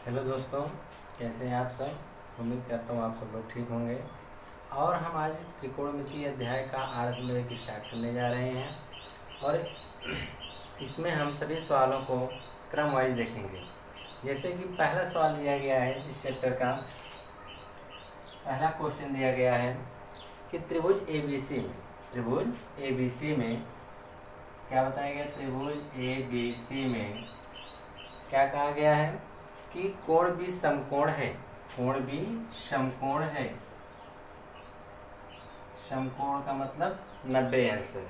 Hello दोस्तों, कैसे हैं आप सब। उम्मीद करता हूँ आप सब लोग ठीक होंगे। और हम आज त्रिकोणमितीय अध्याय का आरंभ स्टार्ट करने जा रहे हैं और इसमें हम सभी सवालों को क्रम वाइज देखेंगे। जैसे कि पहला सवाल दिया गया है, इस चैप्टर का पहला क्वेश्चन दिया गया है कि त्रिभुज ABC में क्या बताया गया। त्रिभुज ABC में क्या कहा गया है कि कोण भी समकोण है। कोण भी समकोण है। समकोण का मतलब 90 अंश है।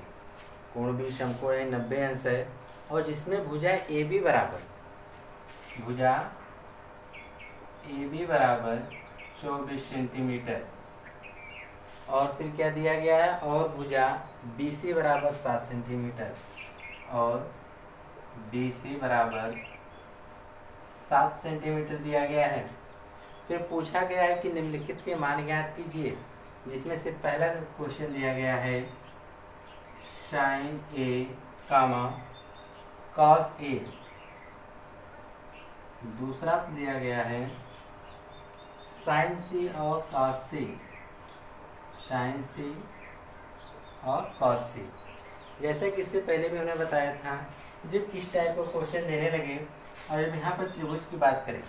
कोण भी समकोण है, 90 अंश है। और जिसमें भुजा AB बराबर 24 सेंटीमीटर। और फिर क्या दिया गया है, और भुजा BC बराबर 7 सेंटीमीटर और BC बराबर 7 सेंटीमीटर दिया गया है। फिर पूछा गया है कि निम्नलिखित के मान ज्ञात कीजिए, जिसमें से पहला क्वेश्चन दिया गया है साइन A, कॉस A। दूसरा दिया गया है साइन C और कॉस C। साइन C और कॉस C। जैसे कि इससे पहले भी उन्होंने बताया था, जब इस टाइप का क्वेश्चन देने लगे और जब यहाँ पर त्रिभुज की बात करें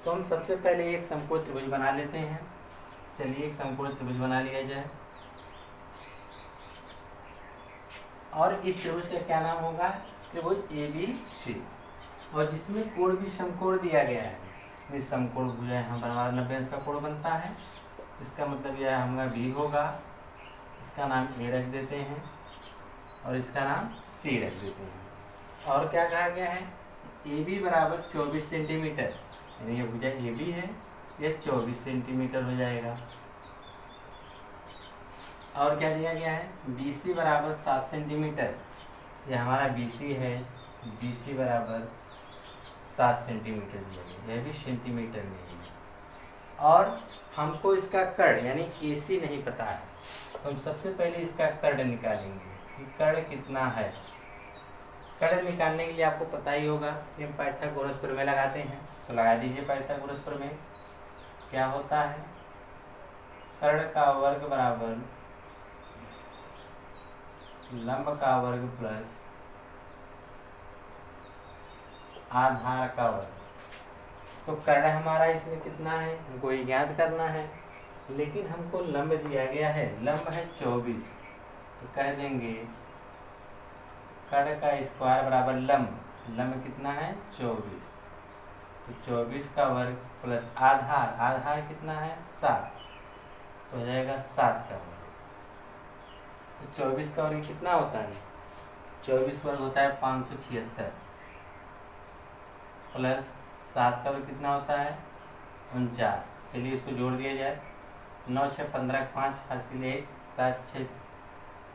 तो हम सबसे पहले एक समकोण त्रिभुज बना लेते हैं। चलिए एक समकोण त्रिभुज बना लिया जाए। और इस त्रिभुज का क्या नाम होगा, त्रिभुज ABC। और जिसमें कोण भी समकोण दिया गया है। इस समकोण भुजा यहाँ पर हमारा 90 अंश का कोण बनता है। इसका मतलब यह हमारा B होगा। इसका नाम A रख देते हैं और इसका नाम C रख देते हैं। और क्या कहा गया है, AB बराबर 24 सेंटीमीटर, यानी ये भुजा AB है, यह 24 सेंटीमीटर हो जाएगा। और क्या दिया गया है, BC बराबर 7 सेंटीमीटर, यह हमारा BC है। BC बराबर 7 सेंटीमीटर दिया गया, यह भी सेंटीमीटर में है। और हमको इसका कर्ण यानी AC नहीं पता है, तो हम सबसे पहले इसका कर्ण निकालेंगे कि कर्ण कितना है। कर्ण निकालने के लिए आपको पता ही होगा कि हम पाइथागोरस प्रमेय लगाते हैं, तो लगा दीजिए पाइथागोरस प्रमेय। क्या होता है, कर्ण का वर्ग बराबर लंब का वर्ग प्लस आधार का वर्ग। तो कर्ण हमारा इसमें कितना है हमको ये ज्ञात करना है, लेकिन हमको लंब दिया गया है, लंब है 24। तो कह देंगे कर्ण का स्क्वायर बराबर लंब कितना है 24। तो 24 का वर्ग प्लस आधार कितना है 7, तो हो जाएगा 7 का वर्ग। तो 24 का वर्ग कितना होता है, 24 वर्ग होता है 576 प्लस 7 का वर्ग कितना होता है 49। चलिए इसको जोड़ दिया जाए। 9 6 15 5 हासिल 1 7 6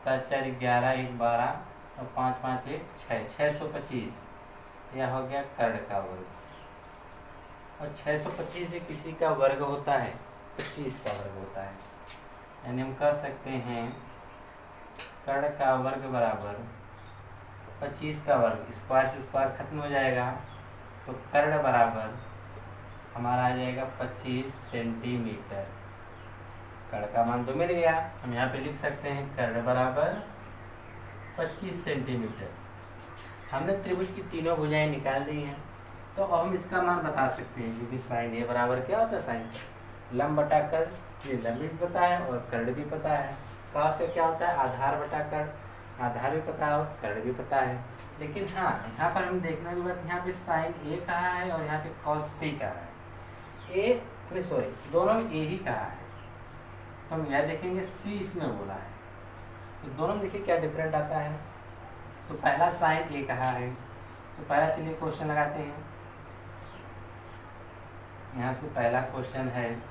7 4 11 1 12 और 5 5 1 6 625। यह हो गया कर्ण का वर्ग। और 625 भी किसी का वर्ग होता है, 25 का वर्ग होता है। यानी हम कह सकते हैं कर्ण का वर्ग बराबर 25 का वर्ग। स्क्वायर से स्क्वायर खत्म हो जाएगा, तो कर्ण बराबर हमारा आ जाएगा 25 सेंटीमीटर। कर्ण का मान तो मिल गया, हम यहाँ पे लिख सकते हैं कर्ण बराबर 25 सेंटीमीटर। हमने त्रिभुज की तीनों भुजाएं निकाल दी हैं, तो अब हम इसका मान बता सकते हैं, क्योंकि साइन A बराबर क्या होता है, साइन लंब बटा कर्ण। ये लंब भी पता है और कर्ण भी पता है। कॉस से क्या होता है, आधार बटा कर्ण, आधार भी पता है और कर्ण भी पता है। लेकिन हाँ, यहाँ पर हम देखने की बात, यहाँ पे साइन A कहा है और यहाँ पे कॉस C कहा है। दोनों में A ही कहा है, तो हम यह देखेंगे C इसमें बोला है। तो दोनों में देखिए क्या डिफरेंट आता है। तो पहला साइन A कहा है, तो पहला चलिए क्वेश्चन लगाते हैं। यहाँ से पहला क्वेश्चन है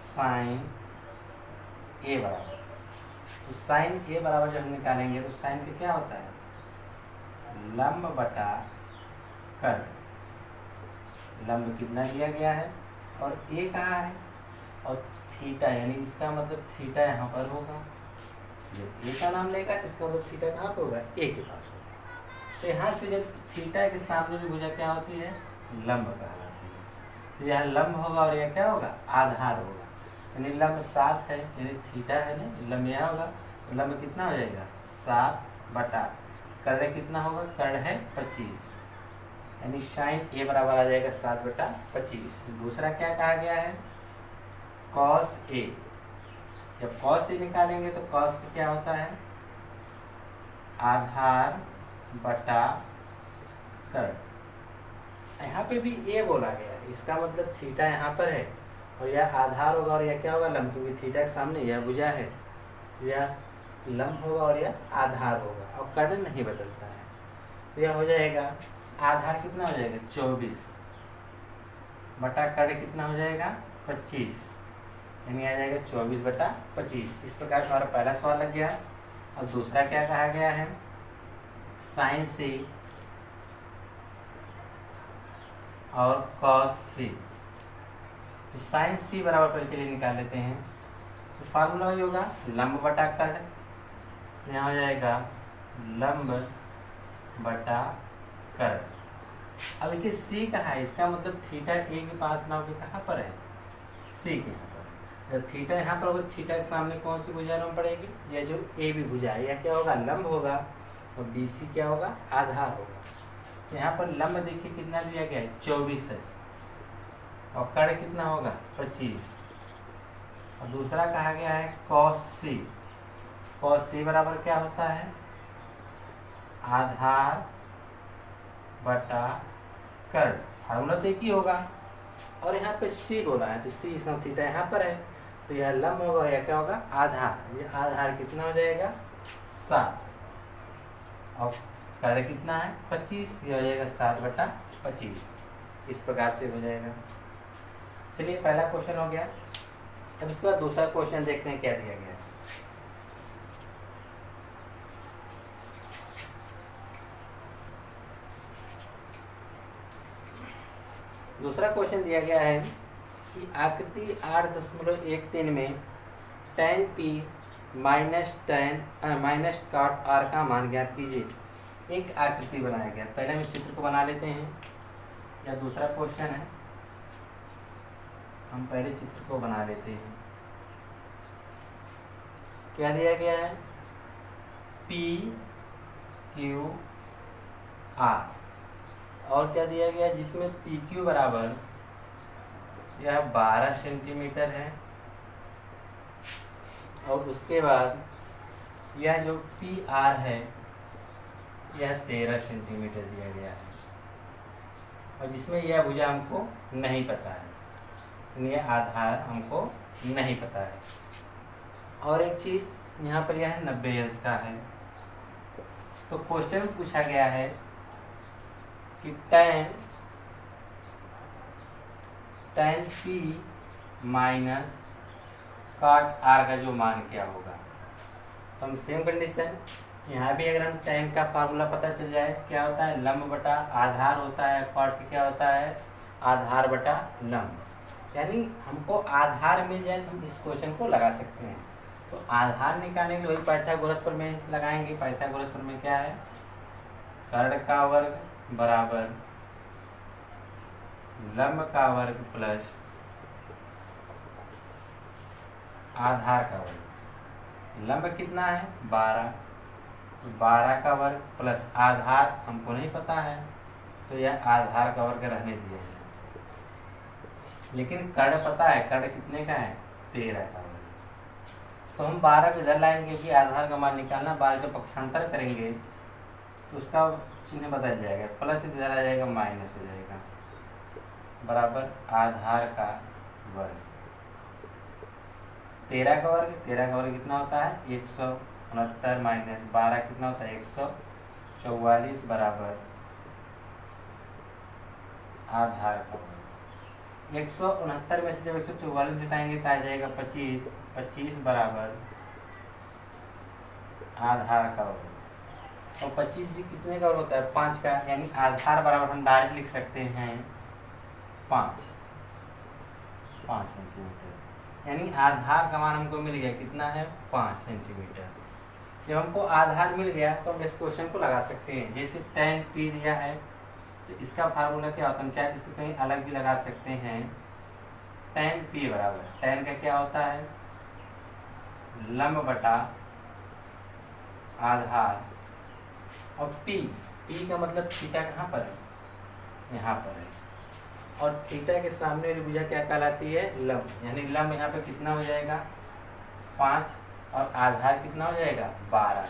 साइन A बराबर। तो साइन A बराबर जब हम निकालेंगे तो साइन का क्या होता है, लंब बटा कर्ण। लंब कितना दिया गया है और A कहा है और थीटा, यानी इसका मतलब थीटा यहाँ पर होगा। जब A का नाम लेगा तो इसका मतलब थीटा कहाँ पर होगा, A के पास होगा। तो यहाँ से जब थीटा के सामने भी भुजा क्या होती है, लंब कहलाती है। तो यह लंब होगा और यह क्या होगा, आधार होगा। यानी लंब 7 है, यानी थीटा है ना, लंब यह होगा, तो लंब कितना हो जाएगा 7 बटा कर्ण कितना होगा, कर्ण है 25, यानी साइन ए बराबर आ जाएगा 7 बटा 25। दूसरा क्या कहा गया है, कॉस ए। जब कॉस ए निकालेंगे तो कॉस का क्या होता है, आधार बटा कर्ण। यहाँ पे भी ए बोला गया है, इसका मतलब थीटा यहाँ पर है और यह आधार होगा और यह क्या होगा, लंब, क्योंकि थीटा के सामने यह भुजा है, यह लंब होगा और यह आधार होगा और कर्ण नहीं बदलता है। तो यह हो जाएगा आधार कितना हो जाएगा 24 बटा कर्ण कितना हो जाएगा 25, यानी आ जाएगा 24 बटा 25। इस प्रकार हमारा पहला सवाल लग गया। और दूसरा क्या कहा गया है, साइन सी और कॉस सी। तो साइन सी बराबर पहले चलिए निकाल लेते हैं। तो फार्मूला वही होगा लंब बटा कर्ण, यहाँ हो जाएगा लंब बटा कर्ण। अब देखिए सी कहाँ है, इसका मतलब थीटा ए के पास ना होकर कहाँ पर है, सी के यहाँ पर। जब थीटा यहाँ पर होगा, थीटा के सामने कौन सी भुजा लंब पड़ेगी, यह जो ए भी भुजा है, यह क्या होगा लंब होगा और बी सी क्या होगा, आधार होगा। तो यहाँ पर लंब देखिए कितना दिया गया है 24 है और कर्ण कितना होगा 25। और दूसरा कहा गया है कॉस सी। कॉस सी बराबर क्या होता है, आधार बटा कर्ण। फार्मूला तो एक ही होगा और यहाँ पे सी बोला है, तो सी इसका थीटा यहाँ पर है, तो यह लंब होगा, यह क्या होगा आधार। ये आधार कितना हो जाएगा 7 और कर्ण कितना है 25, ये हो जाएगा 7 बटा 25। इस प्रकार से हो जाएगा। चलिए पहला क्वेश्चन हो गया। अब इसके बाद दूसरा क्वेश्चन देखते हैं क्या दिया गया है। दूसरा क्वेश्चन दिया गया है कि आकृति 8.13 में tan p minus cot r का मान ज्ञात कीजिए। एक आकृति बनाया गया, पहले हम इस चित्र को बना लेते हैं, या दूसरा क्वेश्चन है, हम पहले चित्र को बना लेते हैं। क्या दिया गया है, P Q R, और क्या दिया गया है जिसमें PQ बराबर यह 12 सेंटीमीटर है और उसके बाद यह जो PR है यह 13 सेंटीमीटर दिया गया है और जिसमें यह भुजा हमको नहीं पता है, यह आधार हमको नहीं पता है। और एक चीज़ यहाँ पर यह 90 अंश का है। तो क्वेश्चन पूछा गया है कि tan P minus cot R का जो मान क्या होगा। तो हम सेम कंडीशन यहाँ भी, अगर हम tan का फार्मूला पता चल जाए क्या होता है, लंब बटा आधार होता है, cot क्या होता है, आधार बटा लंब। यानी हमको आधार मिल जाए तो हम इस क्वेश्चन को लगा सकते हैं। तो आधार निकालने के लिए वही पाइथागोरस प्रमेय लगाएंगे। पाइथागोरस प्रमेय क्या है, कर्ण का वर्ग बराबर लंब का वर्ग प्लस आधार का वर्ग। लंब कितना है 12, 12 का वर्ग प्लस आधार हमको नहीं पता है, तो यह आधार का वर्ग रहने दिया है। लेकिन कर्ण पता है, कर्ण कितने का है 13 का वर्ग। तो हम 12 को इधर लाएंगे क्योंकि आधार का मान निकालना, 12 का पक्षांतर करेंगे तो उसका चिन्ह बदल जाएगा, प्लस इधर आ जाएगा माइनस हो जाएगा, बराबर आधार का वर्ग। 13 का वर्ग, 13 का वर्ग कितना होता है 169 माइनस 12 कितना होता है 144 बराबर आधार का वर्ग। 169 में से जब 144 घटाएंगे तो आ जाएगा 25, 25 बराबर आधार का वर्ग। और 25 भी कितने का वर्ग होता है 5 का, यानी आधार बराबर हम डायरेक्ट लिख सकते हैं 5 सेंटीमीटर। यानी आधार का मान हमको मिल गया कितना है 5 सेंटीमीटर। जब हमको आधार मिल गया तो हम इस क्वेश्चन को लगा सकते हैं। जैसे tan P दिया है तो इसका फार्मूला क्या होता है, हम चाहे इसको कहीं अलग भी लगा सकते हैं। tan p बराबर, tan का क्या होता है, लंब बटा आधार, और p का मतलब थीटा कहाँ पर है, यहाँ पर है, और थीटा के सामने वाली भुजा क्या कहलाती है, लंब, यानी लंब यहाँ पे कितना हो जाएगा 5, और आधार कितना हो जाएगा 12।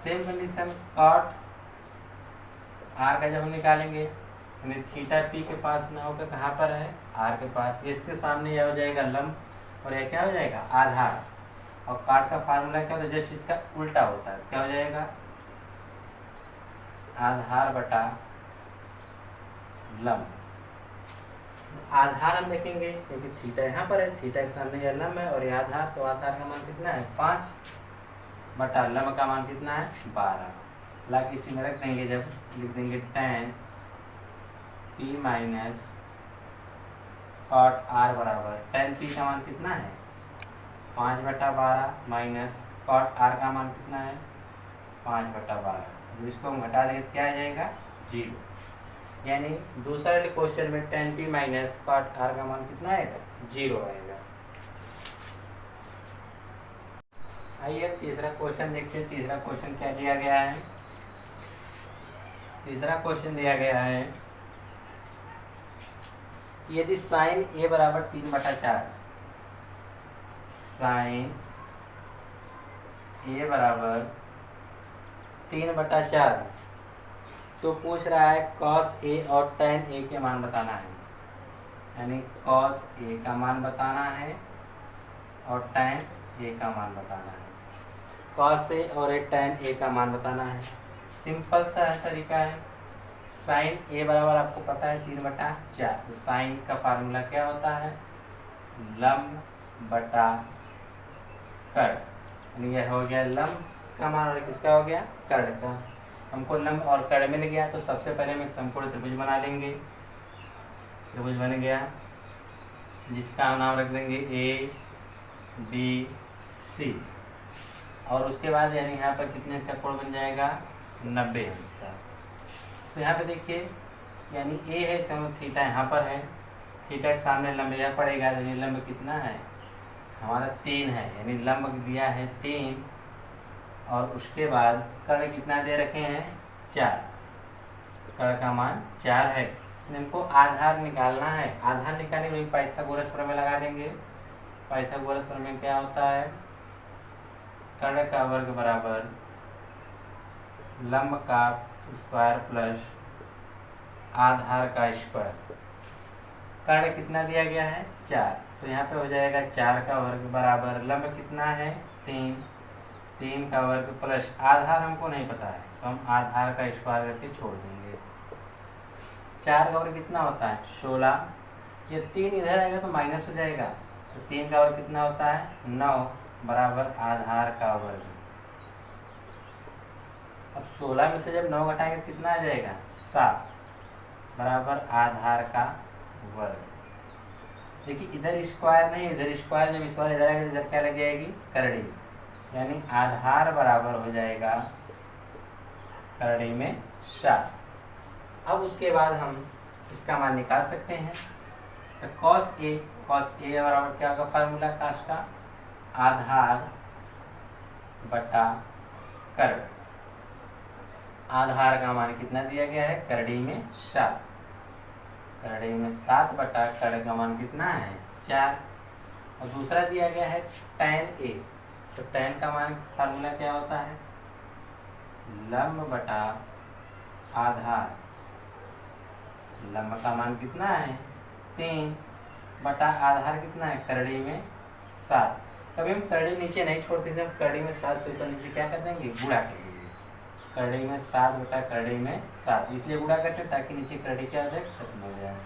सेम कंडीशन कॉट आर का जब हम निकालेंगे, यानी थीटा पी के पास ना होकर कहाँ पर है, आर के पास, इसके सामने यह हो जाएगा लंब और यह क्या हो जाएगा आधार। और काट का फार्मूला क्या होता है, जस्ट इसका उल्टा होता है, क्या हो जाएगा आधार बटा लंब। आधार हम देखेंगे क्योंकि थीटा यहाँ पर है, थीटा के सामने यह लंब है और यह आधार, तो आधार का मान कितना है 5 बटा लंब का मान कितना है 12। लाके इसी में रख देंगे, जब लिख देंगे tan p minus cot r बराबर, tan p का मान कितना है 5 बटा 12 माइनस कॉट आर का मान कितना है 5 बटा 12। जब इसको हम घटा देंगे क्या आ जाएगा 0, यानी दूसरा वाले क्वेश्चन में tan p minus cot r का मान कितना आएगा 0 आएगा। आइए अब तीसरा क्वेश्चन देखते हैं। तीसरा क्वेश्चन क्या दिया गया है, तीसरा क्वेश्चन दिया गया है यदि साइन a बराबर 3/4, साइन a बराबर 3/4, तो पूछ रहा है cos a और tan a के मान बताना है, यानी cos a का मान बताना है और tan a का मान बताना है। cos a और tan a का मान बताना है, सिंपल सा तरीका है। साइन a बराबर आपको पता है 3/4, तो साइन का फार्मूला क्या होता है लंब बटा कर्ण, यानी यह हो गया लंब का मान और किसका हो गया कर्ण का। हमको लंब और कर्ण मिल गया, तो सबसे पहले हम एक समकोण त्रिभुज बना लेंगे। त्रिभुज बन गया जिसका हम नाम रख देंगे ए बी सी, और उसके बाद यानी यहाँ पर कितने का कोण बन जाएगा 90 इसका। तो यहाँ पे देखिए यानी ए है, थीटा यहाँ पर है, थीटा के सामने लंब यह पड़ेगा, यानी लंब कितना है हमारा 3 है, यानी लंब दिया है 3, और उसके बाद कर्ण कितना दे रखे हैं 4, कर्ण का मान 4 है। इनको आधार निकालना है, आधार निकालने के लिए पाइथागोरस प्रमेय लगा देंगे। पाइथागोरस प्रमेय क्या होता है, कर्ण का वर्ग बराबर लंब का स्क्वायर प्लस आधार का स्क्वायर। कर्ण कितना दिया गया है 4, तो यहाँ पे हो जाएगा 4 का वर्ग बराबर लंब कितना है 3, 3 का वर्ग प्लस आधार हमको नहीं पता है, तो हम आधार का स्क्वायर करके छोड़ देंगे। 4 का वर्ग कितना होता है 16, ये 3 इधर आएगा तो माइनस हो जाएगा, तो 3 का वर्ग कितना होता है 9 बराबर आधार का वर्ग। अब 16 में से जब 9 घटाएंगे तो कितना आ जाएगा 7 बराबर आधार का वर्ग। देखिए इधर स्क्वायर नहीं, इधर स्क्वायर, जब स्क्वायर इधर आएगा इधर क्या लग जाएगी करड़ी, यानी आधार बराबर हो जाएगा करड़ी में 7। अब उसके बाद हम इसका मान निकाल सकते हैं, तो cos a बराबर क्या होगा फार्मूला काश का आधार बटा कर्ण। आधार का मान कितना दिया गया है करड़ी में 7, करड़ी में 7 बटा कर्ण का मान कितना है 4, और दूसरा दिया गया है tan a, तो tan का मान फार्मूला क्या होता है लंब बटा आधार, लंब का मान कितना है 3 बटा आधार कितना है करड़ी में 7। कभी हम करड़ी नीचे नहीं छोड़ते थे, हम करड़ी में 7 से ऊपर नीचे क्या कर देंगे गुणा कर देंगे, करड़ी में 7 बटा करड़ी में 7, इसलिए गुणा करते हैं ताकि नीचे करड़ी क्या हो जाए खत्म हो जाए।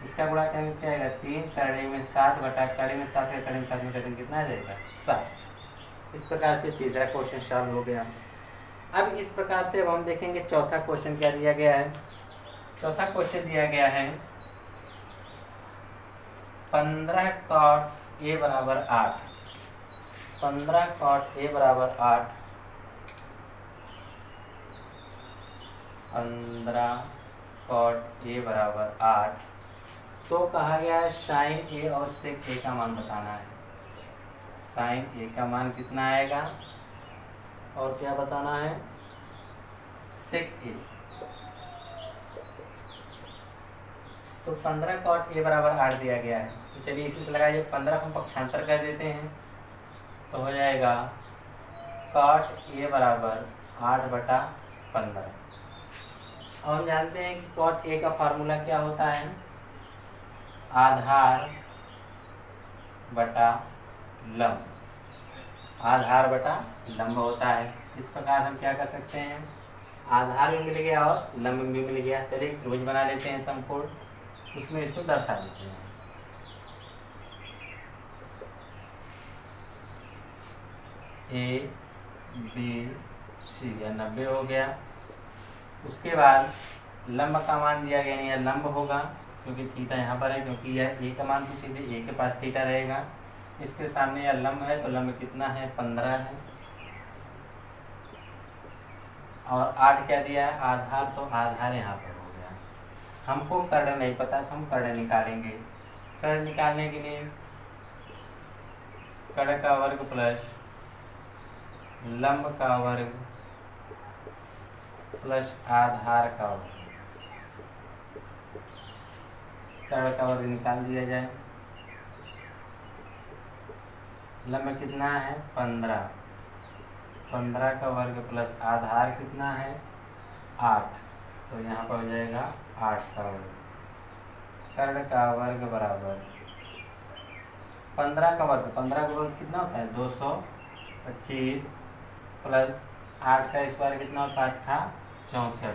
इसका गुणा करेंगे क्या आएगा 3 करड़ी में 7 बटा करड़ी में 7 का करड़ी में 7 में करेंगे कितना आ जाएगा 7। इस प्रकार से तीसरा क्वेश्चन सॉल्व हो गया। अब इस प्रकार से अब हम देखेंगे चौथा क्वेश्चन क्या दिया गया है। चौथा क्वेश्चन दिया गया है 15 cot a बराबर 8, 15 cot a बराबर 8, 15 कॉट ए बराबर 8, तो कहा गया है साइन ए और सेक ए का मान बताना है। साइन ए का मान कितना आएगा और क्या बताना है, सेक ए। तो 15 कॉट ए बराबर 8 दिया गया है, तो चलिए इसी से लगाइए, 15 हम पक्षांतर कर देते हैं तो हो जाएगा कॉट ए बराबर 8/15। अब हम जानते हैं कि कॉट ए का फार्मूला क्या होता है, आधार बटा लंब, आधार बटा लंब होता है। इस प्रकार हम क्या कर सकते हैं, आधार भी मिल गया और लंब भी मिल गया। चलिए त्रिभुज बना लेते हैं समकोण, उसमें इसको दर्शा देते हैं। ए बी सी, या 90 हो गया। उसके बाद लंब का मान दिया गया, नहीं लंब होगा क्योंकि थीटा यहाँ पर है, क्योंकि यह ए का मान तो सीधे ए के पास थीटा रहेगा। इसके सामने यह लंब है, तो लंब कितना है, 15 है। और 8 क्या दिया है, आधार, तो आधार यहाँ पर हो गया। हमको कर्ण नहीं पता तो हम कर्ण निकालेंगे। कर्ण निकालने के लिए कर्ण का वर्ग प्लस लंब का वर्ग प्लस आधार का वर्ग, कर्ण का वर्ग निकाल दिया जाए। लंब कितना है, 15, 15 का वर्ग प्लस आधार कितना है, 8, तो यहाँ पर हो जाएगा 8 का वर्ग। कर्ण का वर्ग बराबर 15 का वर्ग, 15 का वर्ग कितना होता है, 225 प्लस 8 का स्क्वायर कितना होता है, 64।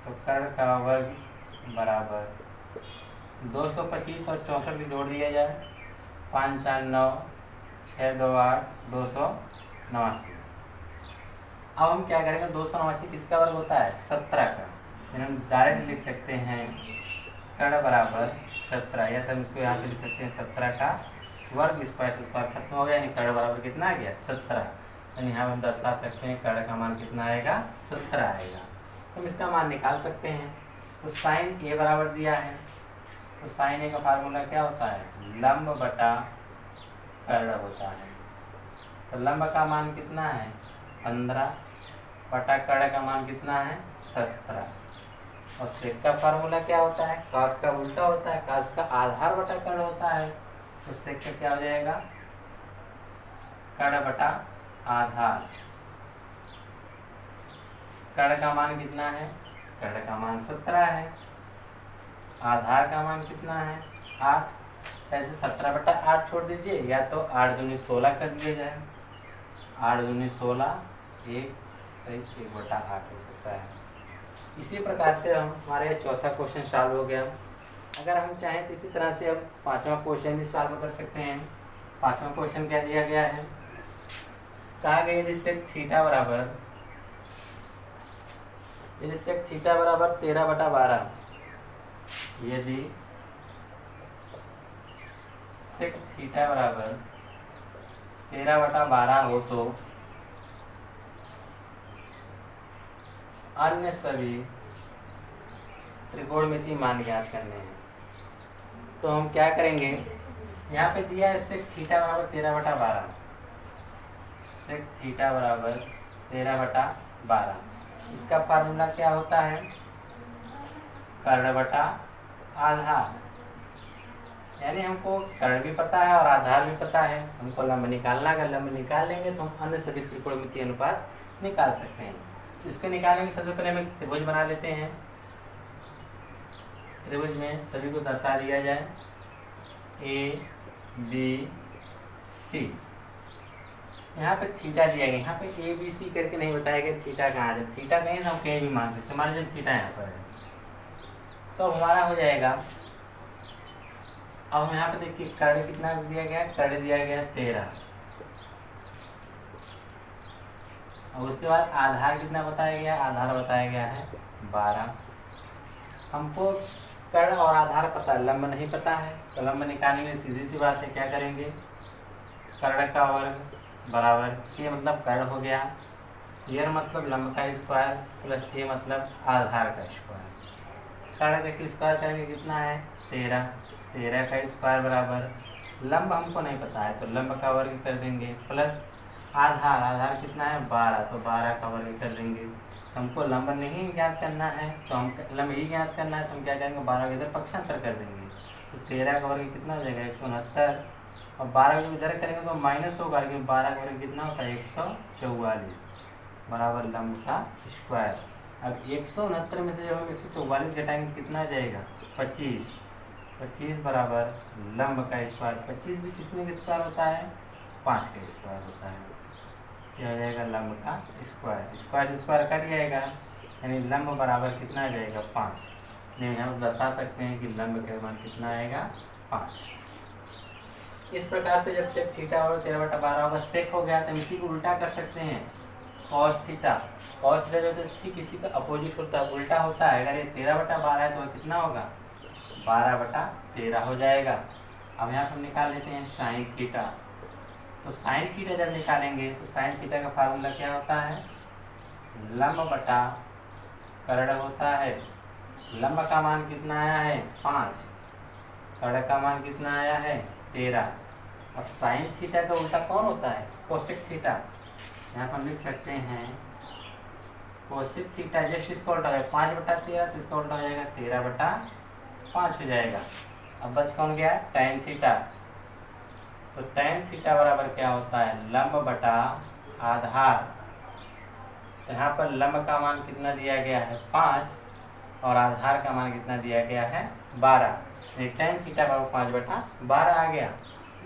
तो कर्ण का वर्ग बराबर 225 और 64 की जोड़ दिया जाए, 5 4 9, 6 2 8, 289। अब हम क्या करेंगे, 289 किसका वर्ग होता है, 17 का। हम डायरेक्ट लिख सकते हैं कर्ण बराबर 17, या तो हम इसको यहाँ पे लिख सकते हैं 17 का वर्ग, स्क्वायर से स्क्वायर खत्म हो गया, यानी कर्ण बराबर कितना आ गया, 17। यानी यहाँ हम दर्शा सकते हैं कर्ण का मान कितना आएगा, 17 आएगा। तो हम इसका मान निकाल सकते हैं। तो साइन ए बराबर दिया है, तो साइन ए का फार्मूला क्या होता है, लंब बटा कर्ण होता है। तो लंब का मान कितना है, 15 बटा कर्ण का मान कितना है, 17। और सेक का फार्मूला क्या होता है, कास का उल्टा होता है, कास का आधार बटा कर्ण होता है। तो सेक का क्या हो जाएगा, कर्ण बटा आधार। कर्ण का मान कितना है, कर्ण का मान 17 है, आधार का मान कितना है, 8। ऐसे 17/8 छोड़ दीजिए, या तो 8 दूनी 16 कर दिया जाए, 8 दूनी 16, 1/8 हो सकता है। इसी प्रकार से हम हमारे चौथा क्वेश्चन सॉल्व हो गया। अगर हम चाहें तो इसी तरह से अब पांचवा क्वेश्चन भी सॉल्व कर सकते हैं। पांचवा क्वेश्चन क्या दिया गया है, कहा गया यदि सेक थीटा बराबर 13/12, यदि सेक थीटा बराबर 13/12 हो तो अन्य सभी त्रिकोणमितीय मान ज्ञात करने हैं। तो हम क्या करेंगे, यहाँ पे दिया है सेक थीटा बराबर 13/12, सेक थीटा बराबर 13/12। इसका फार्मूला क्या होता है, कर्ण बटा आधार। यानी हमको कर्ण भी पता है और आधार भी पता है, हमको लंब निकालना। अगर लंब निकाल लेंगे तो हम अन्य सभी त्रिकोणमितीय अनुपात निकाल सकते हैं। इसको निकालने के सबसे पहले हम त्रिभुज बना लेते हैं। त्रिभुज में सभी को दर्शा दिया जाए, ए बी सी। यहाँ पे थीटा दिया गया, यहाँ पे ए बी सी करके नहीं बताया गया थीटा कहाँ है। थीटा कहीं तो हम कहीं भी मान सकते, मान लीजिए थीटा यहाँ पर है, तो हमारा हो जाएगा। अब हम यहाँ पे देखिए कर्ण कितना दिया गया है, कर्ण दिया गया है 13, और उसके बाद आधार कितना बताया गया, आधार बताया गया है 12। हमको कर्ण और आधार पता है, लंब नहीं पता है। तो लंब निकालने में सीधी सी बात है, क्या करेंगे, कर्ण का वर्ग बराबर के मतलब कर्ण हो गया, यर मतलब लंब का स्क्वायर प्लस ए मतलब आधार का स्क्वायर। कारक की स्क्वायर करेंगे कितना है 13, 13 का स्क्वायर बराबर लंब हमको नहीं पता है तो लंब का वर्ग कर देंगे प्लस आधार, आधार कितना है 12 तो 12 का वर्ग कर देंगे। हमको लंब नहीं ज्ञात करना है तो हम लंब ही ज्ञात करना है तो हम क्या करेंगे 12 के इधर पक्षांतर कर देंगे तो 13 का वर्ग कितना हो जाएगा 169 और 12 को इधर करेंगे तो माइनस होगा क्योंकि 12 का वर्ग कितना होता है 144 बराबर लंब का स्क्वायर। अब 169 में से जब हम 144 घटाएंगे कितना आ जाएगा 25, 25 बराबर लंब का स्क्वायर। 25 भी कितने का स्क्वायर होता है 5 का स्क्वायर होता है। क्या हो जाएगा लंब का स्क्वायर, स्क्वायर स्क्वायर कट जाएगा यानी लंब बराबर कितना आ जाएगा 5। नहीं हम बता सकते हैं कि लंब का मान कितना आएगा 5। इस प्रकार से जब सेक थीटा और 13/12 होगा सेक हो गया तो हम इसी को उल्टा कर सकते हैं कॉस थीटा। कॉस थीटा जो तो ठीक इसी का अपोजिट होता है, उल्टा होता है। अगर ये 13/12 है तो वह कितना होगा 12/13 हो जाएगा। अब यहाँ पर हम निकाल लेते हैं साइन थीटा। तो साइन थीटा जब निकालेंगे तो साइन थीटा का फार्मूला क्या होता है लंब बटा कर्ण होता है। लंब का मान कितना आया है 5, कर्ण का मान कितना आया है 13। और साइन थीटा का उल्टा कौन होता है कोसेक थीटा। यहाँ पर हम लिख सकते हैं कोसेक थीटा जैसे इसका उल्टा है 5/13 तो इसका उल्टा हो जाएगा 13/5 हो जाएगा। अब बच कौन गया टैन थीटा। तो टैन थीटा बराबर क्या होता है लंब बटा आधार। तो यहाँ पर लंब का मान कितना दिया गया है 5 और आधार का मान कितना दिया गया है 12। टैन थीटा बराबर 5/12 आ गया।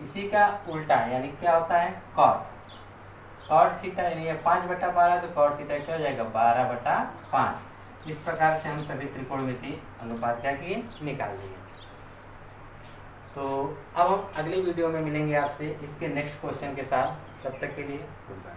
इसी का उल्टा यानी क्या होता है कॉट। कॉट थीटा यानी 5/12 तो कॉट थीटा क्या हो जाएगा 12/5। इस प्रकार से हम सभी त्रिकोणमिति अनुपात क्या किए निकाल दिए। तो अब हम अगले वीडियो में मिलेंगे आपसे इसके नेक्स्ट क्वेश्चन के साथ। तब तक के लिए गुड बाय।